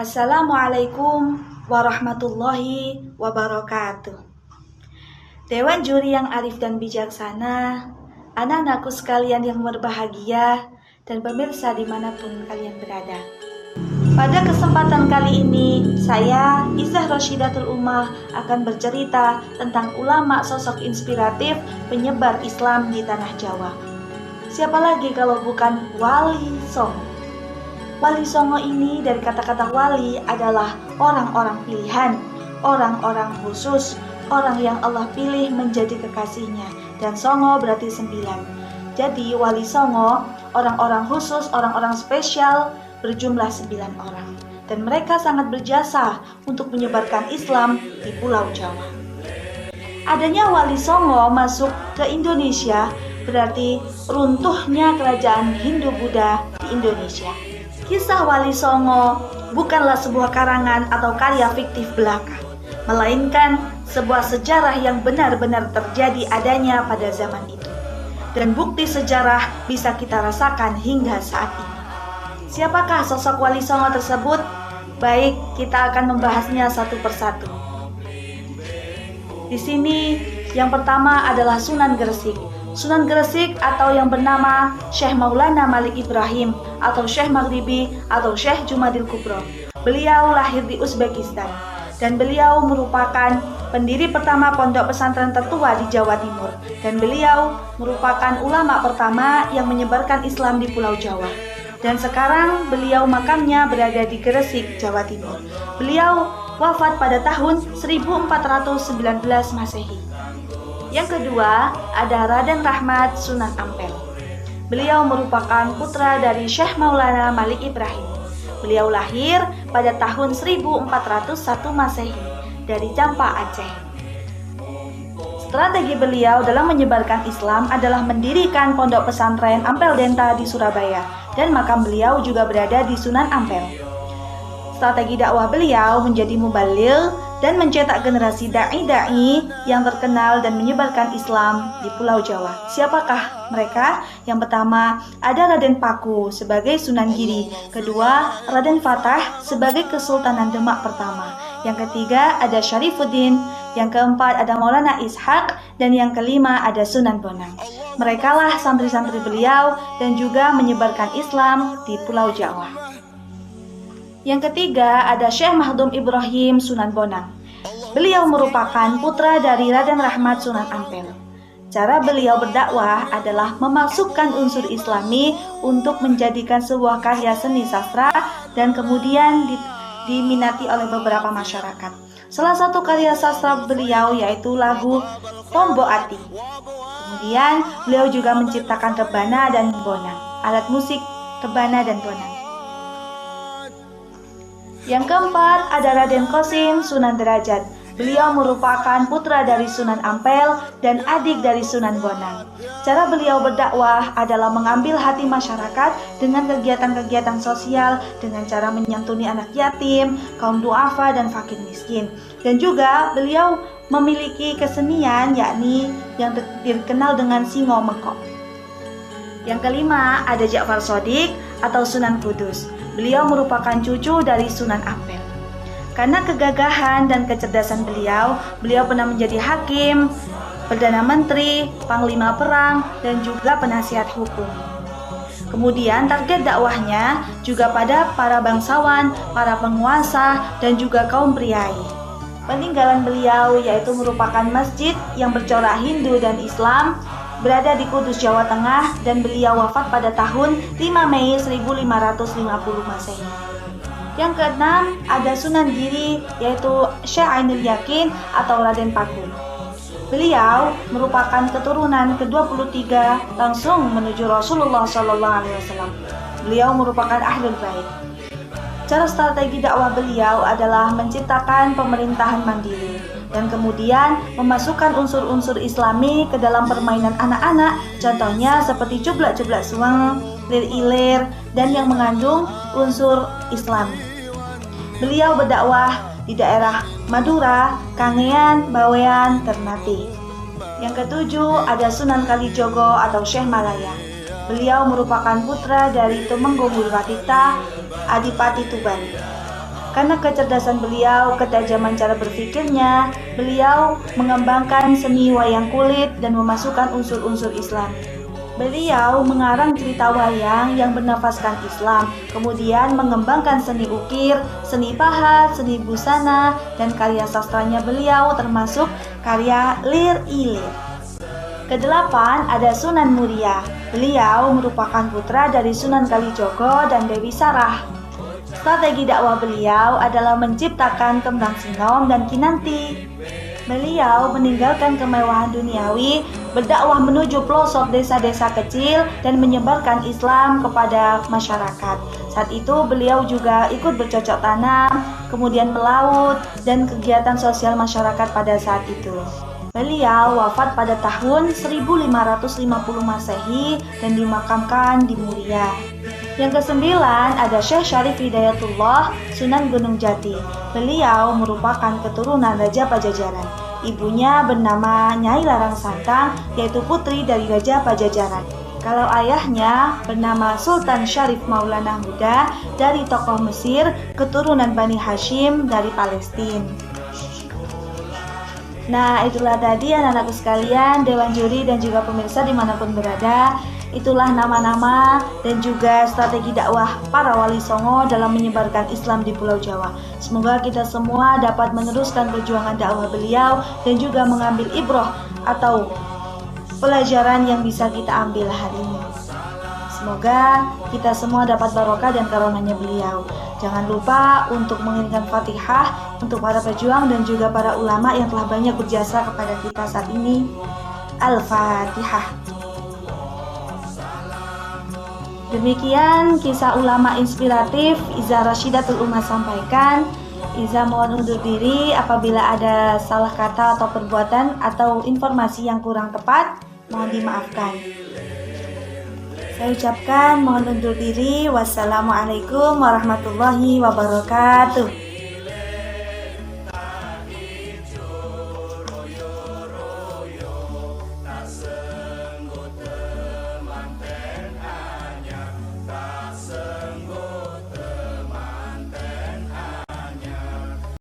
Assalamualaikum warahmatullahi wabarakatuh. Dewan juri yang arif dan bijaksana, anak-anakku sekalian yang berbahagia, dan pemirsa dimanapun kalian berada. Pada kesempatan kali ini, saya, Izzah Rashidatul Ummah, akan bercerita tentang ulama sosok inspiratif penyebar Islam di tanah Jawa. Siapa lagi kalau bukan Wali Songo. Wali Songo ini dari kata-kata wali adalah orang-orang pilihan, orang-orang khusus, orang yang Allah pilih menjadi kekasihnya. Dan Songo berarti 9. Jadi Wali Songo, orang-orang khusus, orang-orang spesial berjumlah 9 orang. Dan mereka sangat berjasa untuk menyebarkan Islam di Pulau Jawa. Adanya Wali Songo masuk ke Indonesia berarti runtuhnya kerajaan Hindu-Buddha di Indonesia. Kisah Wali Songo bukanlah sebuah karangan atau karya fiktif belaka, melainkan sebuah sejarah yang benar-benar terjadi adanya pada zaman itu. Dan bukti sejarah bisa kita rasakan hingga saat ini. Siapakah sosok Wali Songo tersebut? Baik, kita akan membahasnya satu persatu. Di sini yang pertama adalah Sunan Gresik. Sunan Gresik atau yang bernama Syekh Maulana Malik Ibrahim atau Syekh Maghribi atau Syekh Jumadil Kubro. Beliau lahir di Uzbekistan dan beliau merupakan pendiri pertama pondok pesantren tertua di Jawa Timur, dan beliau merupakan ulama pertama yang menyebarkan Islam di Pulau Jawa. Dan sekarang beliau makamnya berada di Gresik, Jawa Timur. Beliau wafat pada tahun 1419 Masehi. Yang kedua, ada Raden Rahmat Sunan Ampel. Beliau merupakan putra dari Syekh Maulana Malik Ibrahim. Beliau lahir pada tahun 1401 Masehi dari Campa, Aceh. Strategi beliau dalam menyebarkan Islam adalah mendirikan pondok pesantren Ampel Denta di Surabaya, dan makam beliau juga berada di Sunan Ampel. Strategi dakwah beliau menjadi mubalil dan mencetak generasi dai-dai yang terkenal dan menyebarkan Islam di Pulau Jawa. Siapakah mereka? Yang pertama ada Raden Paku sebagai Sunan Giri, kedua Raden Fatah sebagai Kesultanan Demak pertama, yang ketiga ada Syarifuddin, yang keempat ada Maulana Ishaq, dan yang kelima ada Sunan Bonang. Merekalah santri-santri beliau dan juga menyebarkan Islam di Pulau Jawa. Yang ketiga ada Syekh Mahdum Ibrahim Sunan Bonang. Beliau merupakan putra dari Raden Rahmat Sunan Ampel. Cara beliau berdakwah adalah memasukkan unsur Islami untuk menjadikan sebuah karya seni sastra dan kemudian diminati oleh beberapa masyarakat. Salah satu karya sastra beliau yaitu lagu Tombo Ati. Kemudian beliau juga menciptakan rebana dan bonang, alat musik rebana dan bonang. Yang keempat ada Raden Qasim Sunan Derajat. Beliau merupakan putra dari Sunan Ampel dan adik dari Sunan Bonang. Cara beliau berdakwah adalah mengambil hati masyarakat dengan kegiatan-kegiatan sosial, dengan cara menyantuni anak yatim, kaum duafa dan fakir miskin. Dan juga beliau memiliki kesenian yakni yang dikenal dengan Singo Mengkok. Yang kelima ada Ja'far Shodiq atau Sunan Kudus. Beliau merupakan cucu dari Sunan Ampel. Karena kegagahan dan kecerdasan beliau pernah menjadi hakim, perdana menteri, panglima perang, dan juga penasihat hukum. Kemudian target dakwahnya juga pada para bangsawan, para penguasa, dan juga kaum priai. Peninggalan beliau yaitu merupakan masjid yang bercorak Hindu dan Islam, berada di Kudus, Jawa Tengah, dan beliau wafat pada tahun 5 Mei 1550 Masehi. Yang keenam ada Sunan Giri yaitu Syekh Ainul Yakin atau Raden Paku. Beliau merupakan keturunan ke-23 langsung menuju Rasulullah SAW. Beliau merupakan Ahlul Bait. Cara strategi dakwah beliau adalah menciptakan pemerintahan mandiri. dan kemudian memasukkan unsur-unsur Islami ke dalam permainan anak-anak, contohnya seperti cublak-cublak suang, lir-ilir, dan yang mengandung unsur Islami. Beliau berdakwah di daerah Madura, Kangean, Bawean, Ternate. Yang ketujuh ada Sunan Kalijogo atau Syekh Malaya. Beliau merupakan putra dari Tumenggung Wirapita, Adipati Tuban. Karena kecerdasan beliau, ketajaman cara berpikirnya, beliau mengembangkan seni wayang kulit dan memasukkan unsur-unsur Islam. Beliau mengarang cerita wayang yang bernafaskan Islam, kemudian mengembangkan seni ukir, seni pahat, seni busana, dan karya sastranya beliau termasuk karya lir-ilir. Kedelapan ada Sunan Muria. Beliau merupakan putra dari Sunan Kalijogo dan Dewi Sarah. Strategi dakwah beliau adalah menciptakan kembang sinom dan kinanti. Beliau meninggalkan kemewahan duniawi, berdakwah menuju pelosok desa-desa kecil dan menyebarkan Islam kepada masyarakat. Saat itu beliau juga ikut bercocok tanam, kemudian melaut, dan kegiatan sosial masyarakat pada saat itu. Beliau wafat pada tahun 1550 Masehi dan dimakamkan di Muria. Yang kesembilan ada Syekh Syarif Hidayatullah, Sunan Gunung Jati. Beliau merupakan keturunan Raja Pajajaran. Ibunya bernama Nyai Larang Santang, yaitu putri dari Raja Pajajaran. Kalau ayahnya bernama Sultan Syarif Maulana Huda dari tokoh Mesir, keturunan Bani Hashim dari Palestina. Nah, itulah tadi anak-anakku sekalian, Dewan Juri dan juga pemirsa dimanapun berada. Itulah nama-nama dan juga strategi dakwah para wali songo dalam menyebarkan Islam di Pulau Jawa. Semoga kita semua dapat meneruskan perjuangan dakwah beliau dan juga mengambil ibroh atau pelajaran yang bisa kita ambil hari ini. Semoga kita semua dapat barokah dan karunia beliau. Jangan lupa untuk mengirimkan Fatihah untuk para pejuang dan juga para ulama yang telah banyak berjasa kepada kita saat ini. Al-Fatihah. Demikian kisah ulama inspiratif Iza Rashidatul Ummah sampaikan. Iza mohon undur diri apabila ada salah kata atau perbuatan atau informasi yang kurang tepat, mohon dimaafkan. Saya ucapkan mohon undur diri. Wassalamualaikum warahmatullahi wabarakatuh.